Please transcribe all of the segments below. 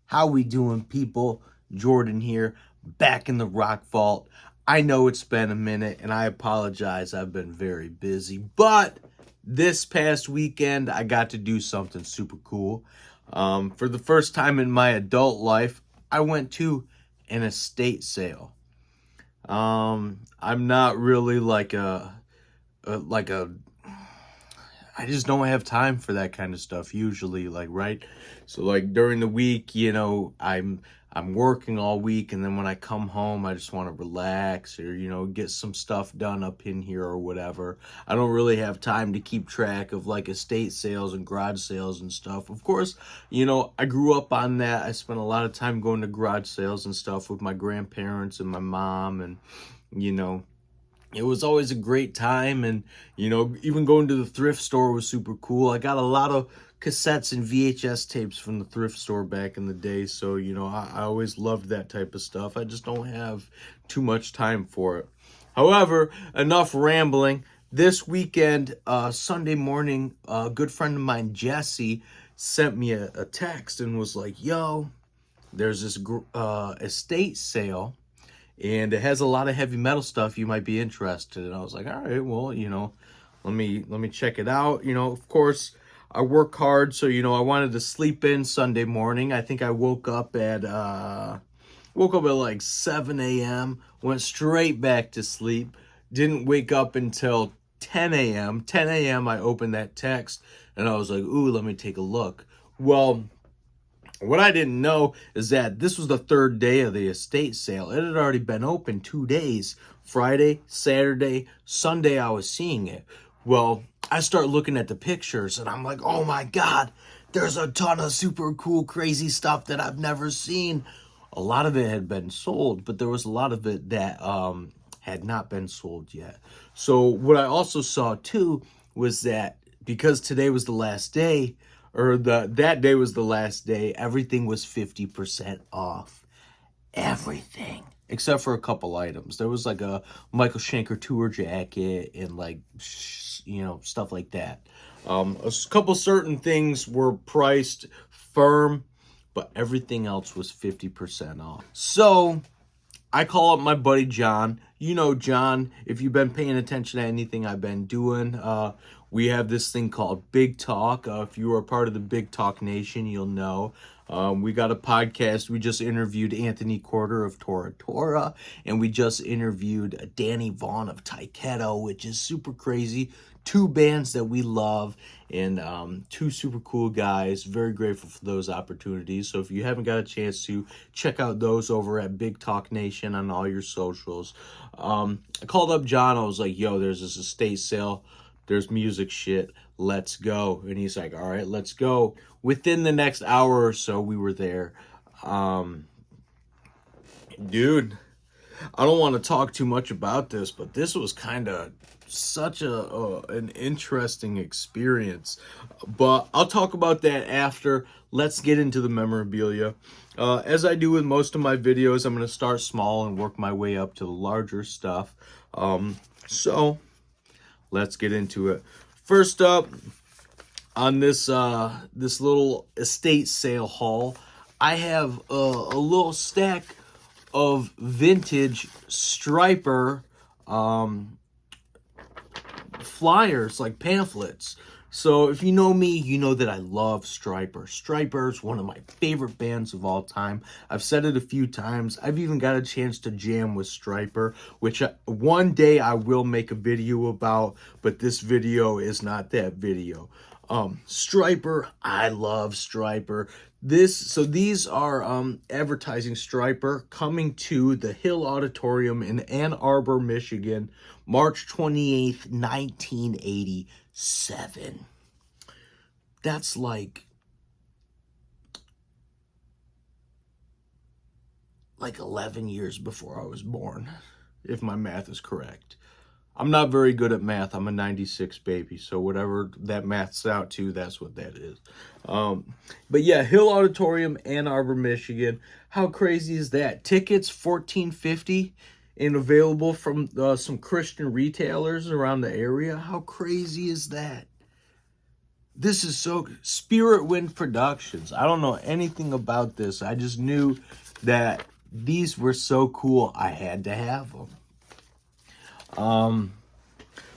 How we doing, people? Jordan here, back in the rock vault. I know it's been a minute, and I apologize. I've been very busy, but this past weekend, I got to do something super cool. For the first time in my adult life, I went to an estate sale. I'm not really like a I just don't have time for that kind of stuff usually, like, right? So like during the week, I'm working all week, and then when I come home, I just want to relax or get some stuff done up in here or whatever. I don't really have time to keep track of like estate sales and garage sales and stuff. Of course, I grew up on that. I spent a lot of time going to garage sales and stuff with my grandparents and my mom, and you know it was always a great time. And even going to the thrift store was super cool. I got a lot of cassettes and VHS tapes from the thrift store back in the day, so I always loved that type of stuff. I just don't have too much time for it. However, enough rambling. This weekend, Sunday morning, a good friend of mine, Jesse, sent me a text and was like, yo, there's this estate sale, and it has a lot of heavy metal stuff. You might be interested. And I was like, all right, well, let me check it out. Of course, I work hard, so I wanted to sleep in Sunday morning. I think I woke up at like 7 a.m., went straight back to sleep, didn't wake up until 10 a.m. 10 a.m. I opened that text, and I was like, ooh, let me take a look. Well, what I didn't know is that this was the third day of the estate sale. It had already been open 2 days. Friday, Saturday, Sunday, I was seeing it. Well, I start looking at the pictures, and I'm like, oh my God, there's a ton of super cool, crazy stuff that I've never seen. A lot of it had been sold, but there was a lot of it that had not been sold yet. So what I also saw too was that because today was the last day, or that day was the last day, everything was 50% off. Everything. Except for a couple items. There was like a Michael Schenker tour jacket and like, stuff like that. A couple certain things were priced firm, but everything else was 50% off. So I call up my buddy John. John, if you've been paying attention to anything I've been doing, we have this thing called Big Talk. If you are part of the Big Talk Nation, you'll know. We got a podcast. We just interviewed Anthony Corder of Tora Tora, and we just interviewed Danny Vaughn of Taiketo, which is super crazy. Two bands that we love, and two super cool guys. Very grateful for those opportunities. So if you haven't got a chance to check out those over at Big Talk Nation on all your socials. I called up John. I was like, yo, there's this estate sale. There's music shit. Let's go. And he's like, all right, let's go. Within the next hour or so, we were there. Dude, I don't want to talk too much about this, but this was kind of such an interesting experience. But I'll talk about that after. Let's get into the memorabilia. As I do with most of my videos, I'm going to start small and work my way up to the larger stuff. So let's get into it. First up, on this little estate sale haul, I have a little stack of vintage Striper flyers, like pamphlets. So if you know me, you know that I love Striper. Striper is one of my favorite bands of all time. I've said it a few times. I've even got a chance to jam with Striper, which one day I will make a video about, but this video is not that video. Striper, I love Striper. These are advertising Striper coming to the Hill Auditorium in Ann Arbor, Michigan, March 28th, 1987. That's like 11 years before I was born, if my math is correct. I'm not very good at math. I'm a 96 baby, so whatever that maths out to, that's what that is. But yeah, Hill Auditorium, Ann Arbor, Michigan. How crazy is that? Tickets $14.50 and available from some Christian retailers around the area. How crazy is that? This is so Spirit Wind Productions. I don't know anything about this. I just knew that these were so cool. I had to have them.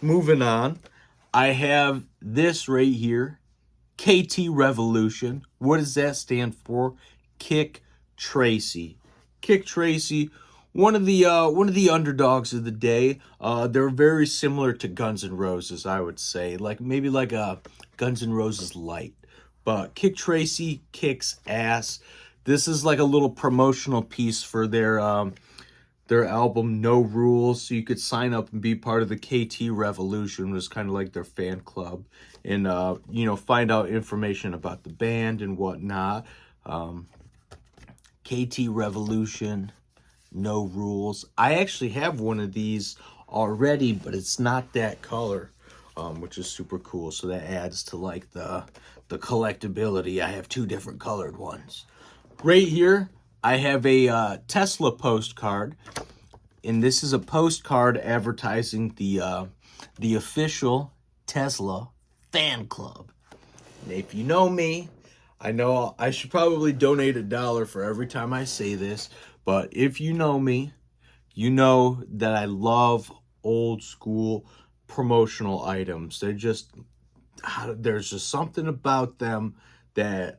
Moving on, I have this right here, KT Revolution. What does that stand for? Kick Tracy. Kick Tracy, one of the underdogs of the day. They're very similar to Guns N' Roses, I would say, maybe like a Guns N' Roses light. But Kick Tracy kicks ass. This is like a little promotional piece for their album No Rules, so you could sign up and be part of the KT Revolution. It was kind of like their fan club, and find out information about the band and whatnot. KT Revolution, No Rules. I actually have one of these already, but it's not that color, which is super cool. So that adds to like the collectability. I have two different colored ones. Right here, I have a Tesla postcard, and this is a postcard advertising the official Tesla fan club. And if you know me, I know I should probably donate $1 for every time I say this, but if you know me, you know that I love old school promotional items. There's just something about them that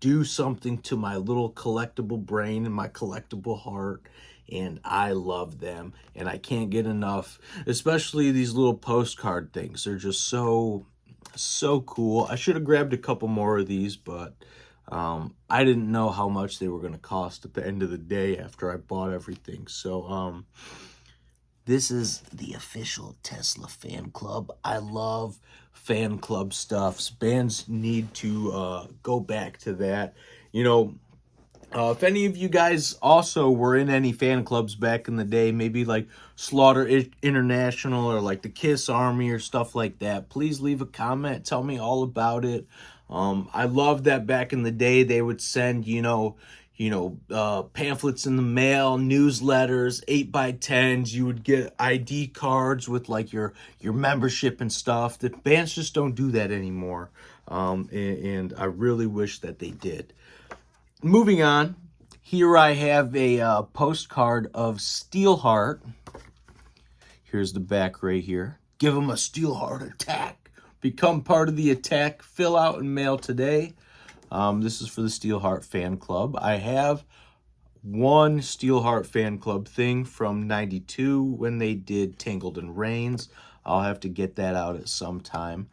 do something to my little collectible brain and my collectible heart, and I love them, and I can't get enough, especially these little postcard things. They're just so cool. I should have grabbed a couple more of these, but I didn't know how much they were going to cost at the end of the day after I bought everything. So this is the official Tesla fan club. I love fan club stuffs. Bands need to go back to that. If any of you guys also were in any fan clubs back in the day, maybe like Slaughter International or like the Kiss Army or stuff like that, please leave a comment. Tell me all about it. I love that back in the day they would send, pamphlets in the mail, newsletters, 8x10s. You would get ID cards with like your membership and stuff. The bands just don't do that anymore. And I really wish that they did. Moving on, here I have a postcard of Steelheart. Here's the back right here. Give them a Steelheart attack. Become part of the attack. Fill out and mail today. This is for the Steelheart fan club. I have one Steelheart fan club thing from '92 when they did Tangled in Rains. I'll have to get that out at some time.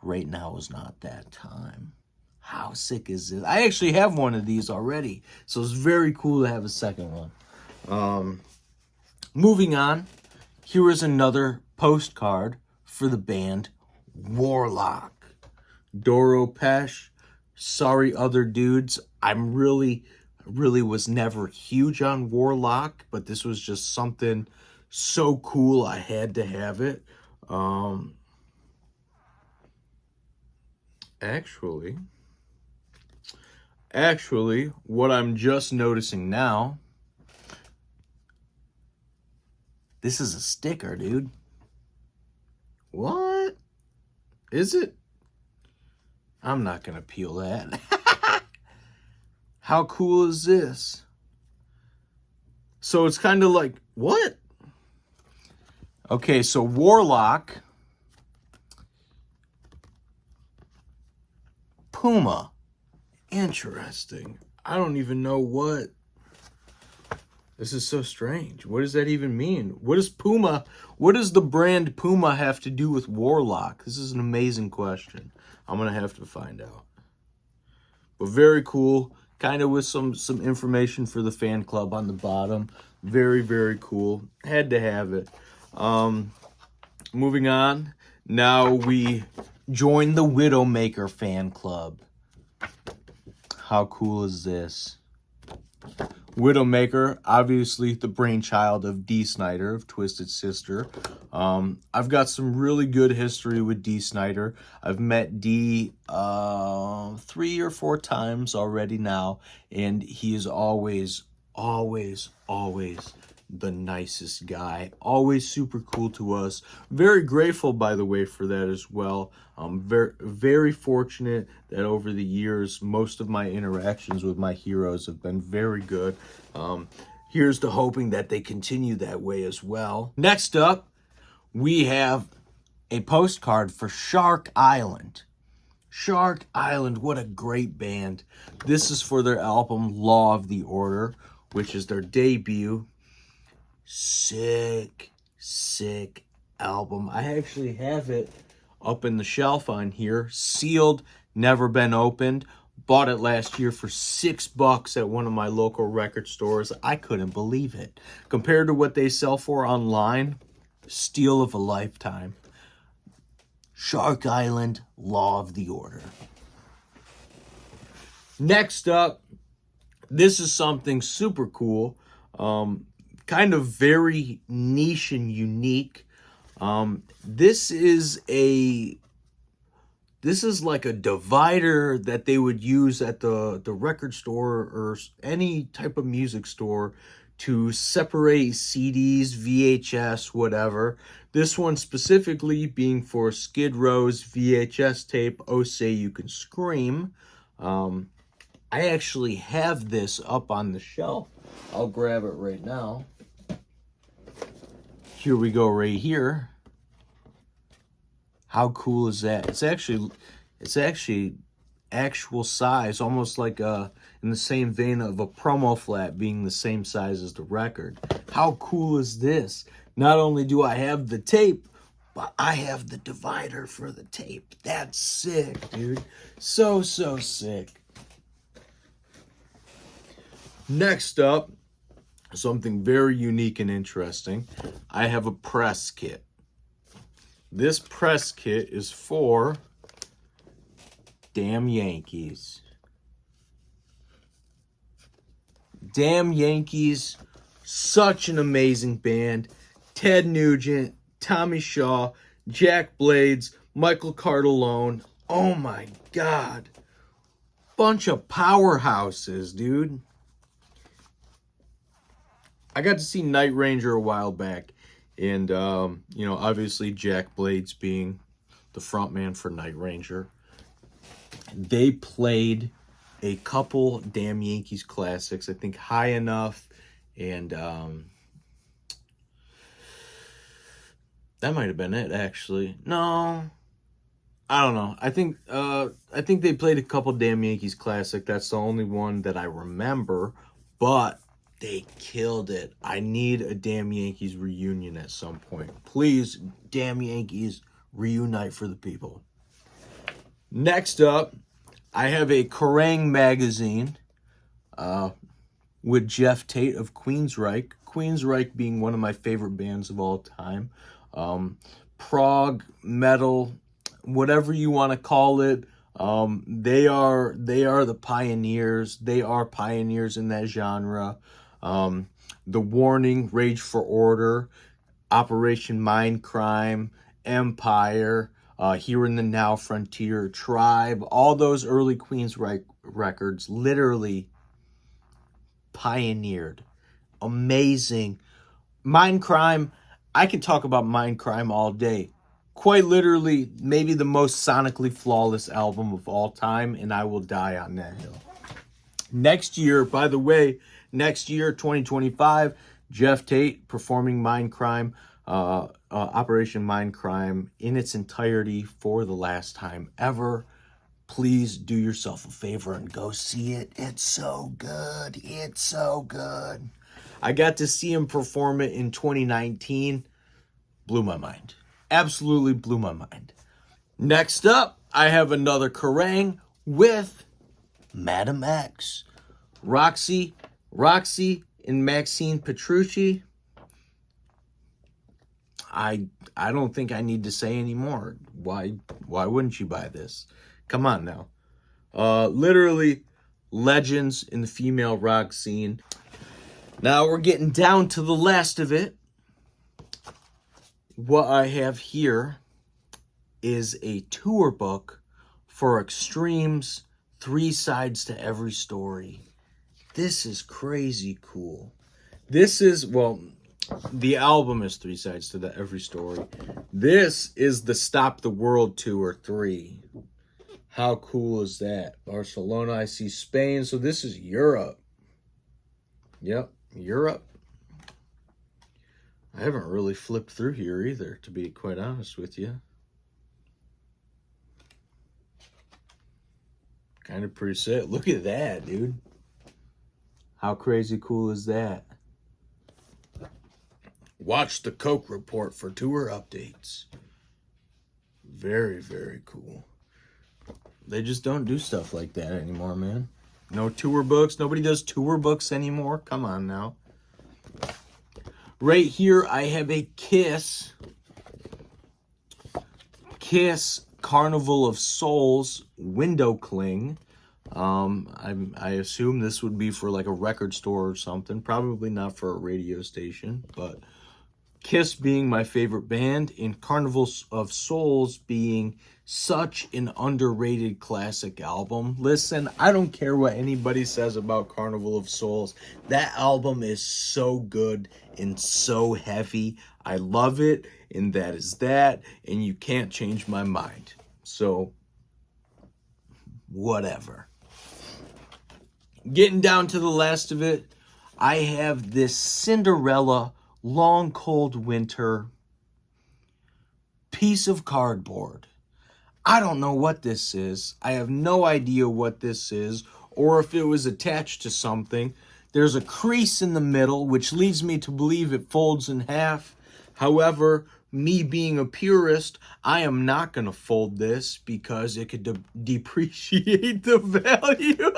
Right now is not that time. How sick is this? I actually have one of these already, so it's very cool to have a second one. Moving on, here is another postcard for the band Warlock. Doro Pesh, sorry other dudes. I'm really was never huge on Warlock, but this was just something so cool I had to have it. Actually, what I'm just noticing now, this is a sticker, dude. What? Is it? I'm not gonna peel that. How cool is this? So it's kind of like, what? Okay, so Warlock, Puma. Interesting. I don't even know what. This is so strange. What does that even mean? What does the brand Puma have to do with Warlock? This is an amazing question. I'm going to have to find out. But very cool. Kind of with some information for the fan club on the bottom. Very, very cool. Had to have it. Moving on. Now we join the Widowmaker fan club. How cool is this? Widowmaker, obviously the brainchild of Dee Snider of Twisted Sister. I've got some really good history with Dee Snider. I've met Dee 3 or 4 times already now, and he is always the nicest guy. Always super cool to us. Very grateful, by the way, for that as well. I'm very fortunate that over the years, most of my interactions with my heroes have been very good. Here's to hoping that they continue that way as well. Next up, we have a postcard for Shark Island. Shark Island, what a great band. This is for their album Law of the Order, which is their debut. Sick album. I actually have it up in the shelf on here, sealed, never been opened. Bought it last year for $6 at one of my local record stores. I couldn't believe it. Compared to what they sell for online, steal of a lifetime. Shark Island, Law of the Order. Next up, this is something super cool. Kind of very niche and unique. This is like a divider that they would use at the record store or any type of music store to separate CDs, VHS, whatever. This one specifically being for Skid Row's VHS tape, Oh Say You Can Scream. I actually have this up on the shelf. I'll grab it right now. Here we go right here. How cool is that? It's actually actual size, almost like in the same vein of a promo flat being the same size as the record. How cool is this? Not only do I have the tape, but I have the divider for the tape. That's sick, dude. So sick. Next up, something very unique and interesting. I have a press kit. This press kit is for Damn Yankees. Damn Yankees, such an amazing band. Ted Nugent, Tommy Shaw, Jack Blades, Michael Cardellone. Oh my God. Bunch of powerhouses, dude. I got to see Night Ranger a while back. And, obviously Jack Blades being the frontman for Night Ranger. They played a couple Damn Yankees classics. I think High Enough and that might have been it, actually. No, I don't know. I think they played a couple Damn Yankees classic. That's the only one that I remember, but they killed it. I need a Damn Yankees reunion at some point. Please, Damn Yankees, reunite for the people. Next up, I have a Kerrang magazine with Jeff Tate of Queensryche. Queensryche being one of my favorite bands of all time. Prog, metal, whatever you want to call it. They are the pioneers. They are pioneers in that genre. The Warning, Rage for Order, Operation Mindcrime, Empire, Here in the Now, Frontier, Tribe, all those early Queensryche records literally pioneered. Amazing. Mindcrime, I can talk about Mindcrime all day. Quite literally, maybe the most sonically flawless album of all time, and I will die on that hill. Next year, by the way, 2025, Jeff Tate performing Mindcrime, Operation Mindcrime in its entirety for the last time ever. Please do yourself a favor and go see it. It's so good. It's so good. I got to see him perform it in 2019. Blew my mind. Absolutely blew my mind. Next up, I have another Kerrang with Madam X. Roxy, and Maxine Petrucci. I don't think I need to say anymore. Why wouldn't you buy this? Come on now. Literally legends in the female rock scene. Now we're getting down to the last of it. What I have here is a tour book for Extreme's 3 Sides to Every Story. This is crazy cool. This is, well, The album is 3 sides to every story. This is the Stop the World Tour 3. How cool is that? Barcelona, I see Spain. So this is Europe. Yep, Europe. I haven't really flipped through here either, to be quite honest with you. Kind of pretty sick. Look at that, dude. How crazy cool is that? Watch the Coke Report for tour updates. Very, very cool. They just don't do stuff like that anymore, man. No tour books. Nobody does tour books anymore. Come on now. Right here, I have a Kiss Carnival of Souls window cling. I assume this would be for like a record store or something. Probably not for a radio station, but Kiss being my favorite band and Carnival of Souls being such an underrated classic album. Listen, I don't care what anybody says about Carnival of Souls. That album is so good and so heavy. I love it, and that is that, and you can't change my mind. So, whatever. Getting down to the last of it, I have this Cinderella Long Cold Winter piece of cardboard. I don't know what this is. I have no idea what this is, or if it was attached to something. There's a crease in the middle, which leads me to believe it folds in half. However, me being a purist, I am not going to fold this because it could depreciate the value.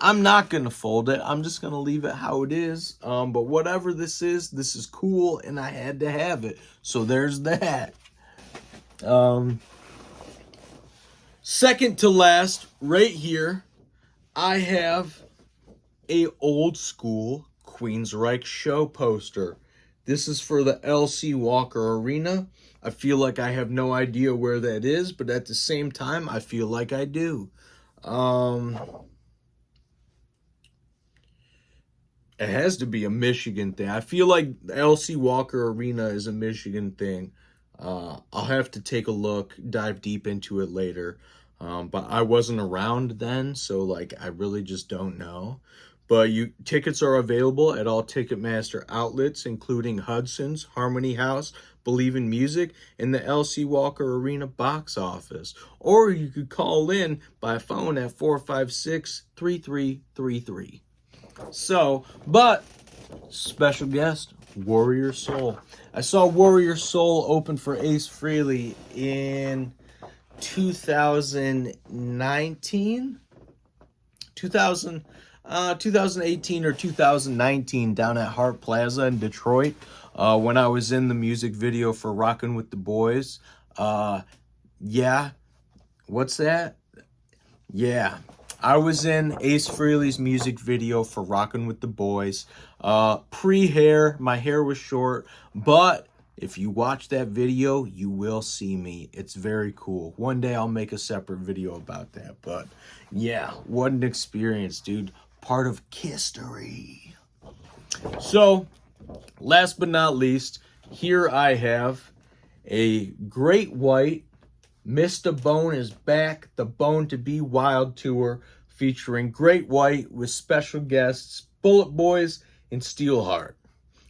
I'm not going to fold it. I'm just going to leave it how it is. But whatever this is cool, and I had to have it. So there's that. Second to last, right here, I have a old school Queensryche show poster. This is for the L.C. Walker Arena. I feel like I have no idea where that is, but at the same time, I feel like I do. It has to be a Michigan thing. I feel like the L.C. Walker Arena is a Michigan thing. I'll have to take a look, dive deep into it later. But I wasn't around then, so like I really just don't know. But tickets are available at all Ticketmaster outlets, including Hudson's, Harmony House, Believe in Music, and the L.C. Walker Arena box office. Or you could call in by phone at 456-3333. So, but special guest, Warrior Soul. I saw Warrior Soul open for Ace Frehley in 2018 or 2019 down at Hart Plaza in Detroit, when I was in the music video for Rockin' with the Boys. Yeah, what's that? Yeah, I was in Ace Frehley's music video for Rockin' with the Boys. Pre-hair, my hair was short, but if you watch that video, you will see me. It's very cool. One day I'll make a separate video about that, but yeah, what an experience, dude. Part of history. So, last but not least, here I have a Great White Missed a Bone is Back, the Bone to Be Wild Tour, featuring Great White with special guests Bullet Boys and Steelheart.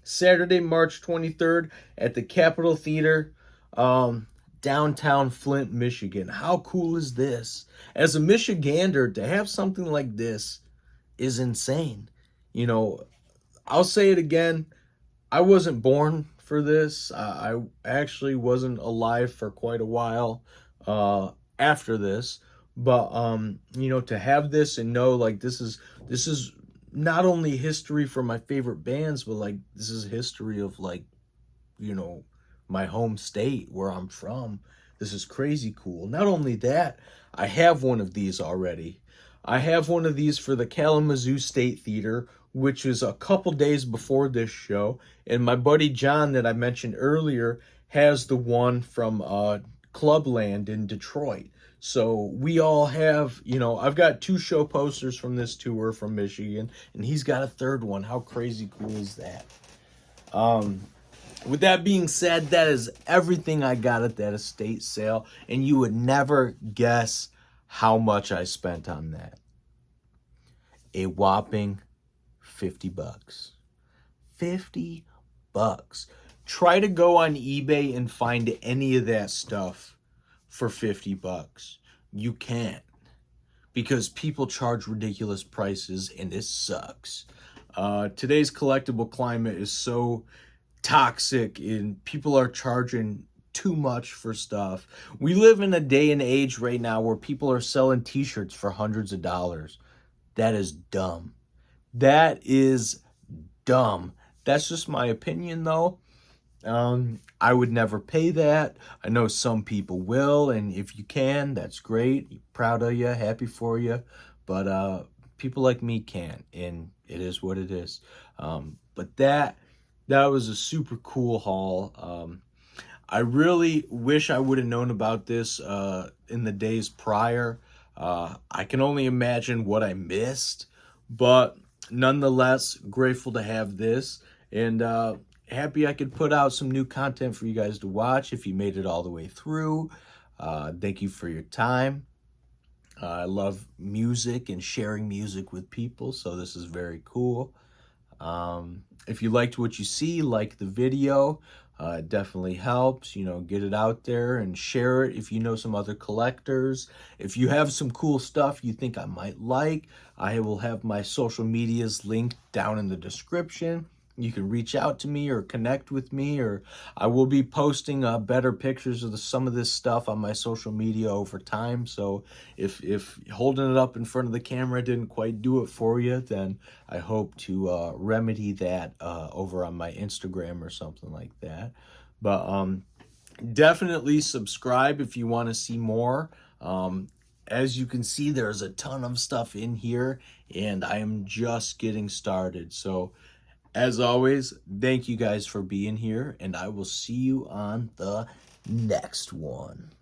Saturday, March 23rd at the Capitol Theater, downtown Flint, Michigan. How cool is this? As a Michigander, to have something like this is insane. You know, I'll say it again. I wasn't born for this. I actually wasn't alive for quite a while after this. But, you know, to have this and know, like, this is not only history for my favorite bands, but, like, this is history of, like, you know, my home state where I'm from. This is crazy cool. Not only that, I have one of these already. I have one of these for the Kalamazoo State Theater, which is a couple days before this show. And my buddy John that I mentioned earlier has the one from Clubland in Detroit. So we all have, I've got 2 show posters from this tour from Michigan, and he's got a third one. How crazy cool is that? With that being said, that is everything I got at that estate sale, and you would never guess how much I spent on that. A whopping $50. $50. Try to go on eBay and find any of that stuff for $50. You can't, because people charge ridiculous prices, and it sucks. Today's collectible climate is so toxic, and people are charging too much for stuff. We live in a day and age right now where people are selling t-shirts for hundreds of dollars. That is dumb. That is dumb. That's just my opinion, though. I would never pay that. I know some people will, and if you can, that's great. Proud of you, happy for you. But people like me can't, and it is what it is. But that was a super cool haul. I really wish I would have known about this in the days prior. I can only imagine what I missed, but nonetheless, grateful to have this, and happy I could put out some new content for you guys to watch if you made it all the way through. Thank you for your time. I love music and sharing music with people, so this is very cool. If you liked what you see, like the video. It definitely helps, get it out there and share it if you know some other collectors. If you have some cool stuff you think I might like, I will have my social medias linked down in the description. You can reach out to me or connect with me, or I will be posting better pictures of some of this stuff on my social media over time. So if holding it up in front of the camera didn't quite do it for you, then I hope to remedy that over on my Instagram or something like that. But definitely subscribe if you want to see more. As you can see, there's a ton of stuff in here, and I am just getting started. So as always, thank you guys for being here, and I will see you on the next one.